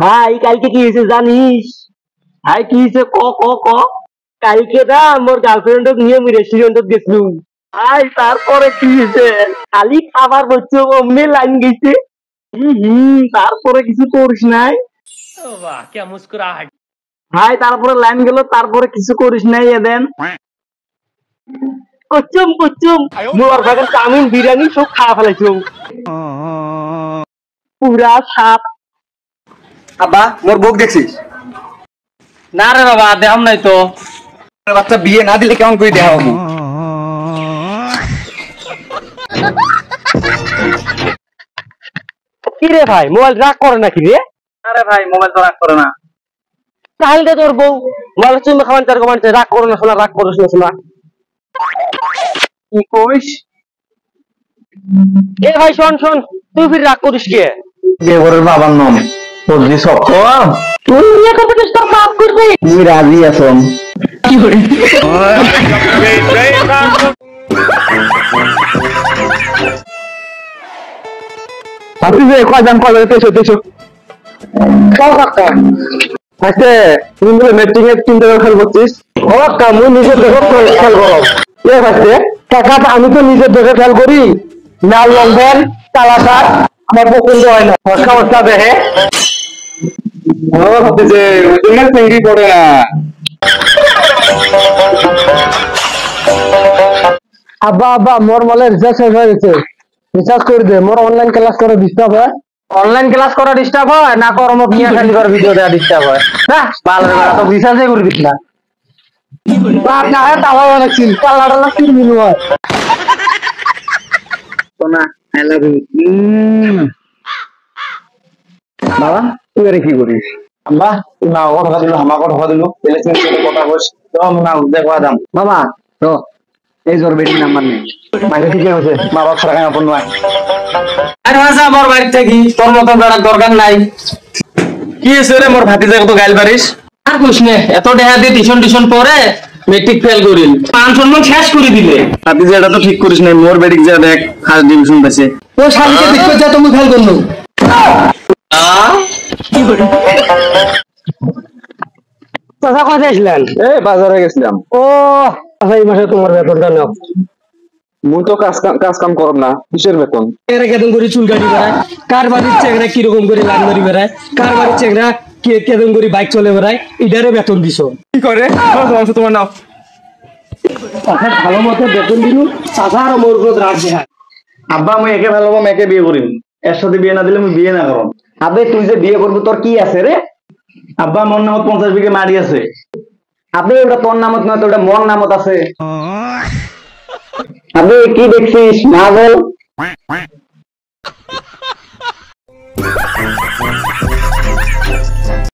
ভাই কালকে কি হয়েছে জানিস? ভাই কি হয়েছে ক ক ক কালকে না মোর গার্লফ্রেন্ড নিয়ে আমি রেস্টুরেন্টত গেছিলাম। ভাই তারপরে কি হয়েছে? খালি খাবার বলছো অমনি লাইন গেছে। তারপরে কিছু করিস নাই? वाह क्या मुस्कुराहट। ভাই তারপরে লাইন গেল, তারপরে কিছু করিস নাই এদেন? কচুম কচুম মোর ভাগের চাউমিন বিরিয়ানি সব খাওয়া ফেলাইছো পুরা সাপ। আব্বা মোর বউক দেখছিস? ना रे बाबा देहम नहीं तो বাচ্চা বিয়ে না দিলে কেমন করে দেওয়া হবো? কি রে ভাই মোবাইল রাগ করে নাকি রে? আরে ভাই মোবাইল তো রাখ করে না। তাহলে তোর বউ মোবাইল চুমে খাওয়ান তার কমান রাগ করো না শোনা, রাগ করো শোনা শোনা। কি কইস? এ ভাই শোন শোন, তুই ফির রাগ করিস কে? দেবরের বাবার নাম তোর যে সব তুই বিয়ে করতে গেছিস তোর বাপ করবে? তুই রাজি আছো? কি করে? আপনি যে কয়জন কবে তেছো তেছো কাও কাকা আজকে তুমি বলে ম্যাচিং এর চিন্তা করে খেল করছিস? ও কাকা মুই নিজের দেশে খেয়াল করো। এ ভাইছে কাকা আমি তো নিজের দেশে খেয়াল করি, লাল লঙ্ঘন কালা শাক আমার পছন্দ হয় না, ফসকা ফসকা দেহে। ও ভাবতেছে ওরিজিনাল চিংড়ি পড়ে না। আব্বা আব্বা মোর মোবাইলে রিচার্জ শেষ হয়ে গেছে, রিচার্জ করে দে। মোর অনলাইন ক্লাস করা ডিস্টার্ব হয়। অনলাইন ক্লাস করা ডিস্টার্ব হয় না করম মিয়া খালি করে ভিডিও দেওয়া ডিস্টার্ব হয় না ভালো তো রিসার্চই করে দিস না বাপ না হয় তাও অনেক চিন কালা টালা চিন মিলু হয়। সোনা আই লাভ ইউ। বাবা তুই আরে কি করিস? আম্মা তুই না ওর কথা দিল আমাকে কথা দিল এলে তুমি সাথে কথা বস তো না দেখো দাম বাবা তো এই জোর বেটি নাম্বার নেই বাইরে থেকে হচ্ছে মা বাবা ছাড়া কেন ফোন নয়। আরে ভাষা আমার বাড়ি থেকে তোর মতো বেড়ার দরকার নাই। কি হয়েছে রে মোর ভাতিজা কত গাইল পারিস? আর কুছ নে এত দেহা দিয়ে টিউশন টিউশন পড়ে মেট্রিক ফেল করিল মান সম্মান শেষ করে দিলে। ভাতিজা এটা তো ঠিক করিস নাই, মোর বেটিক যা দেখ ফার্স্ট ডিভিশন পাইছে। ও শালিকে দেখতে যা তুমি ফেল করলো কি করে চাচা কোথায় ছিলেন? এই বাজারে গেছিলাম। ও আচ্ছা এই মাসে তোমার বেতনটা নাও। মুই তো কাজ কাম করব না, কিসের বেতন? এরা কেমন করে চুল কাটি বেড়ায়, কার বাড়ির চেংরা কিরকম করে লাইন মারি বেড়ায়, কার বাড়ির চেংরা কেমন করে বাইক চলে বেড়ায়, এটারে বেতন দিছো। কি করে তোমার নাও? চাচা ভালো মতো বেতন দিল, চাচা আর মোর উপর রাগ দেখায়। আব্বা আমি একে ভালো পাবো একে বিয়ে করিম, এর সাথে বিয়ে না দিলে আমি বিয়ে না করো। আবে তুই যে বিয়ে করবি তোর কি আছে রে? আব্বা মোর নামত 50 বিঘে মারি আছে। আবে ওটা তোর নামত নয় তো ওটা মোর নামত আছে। আবে কি দেখছিস না বল।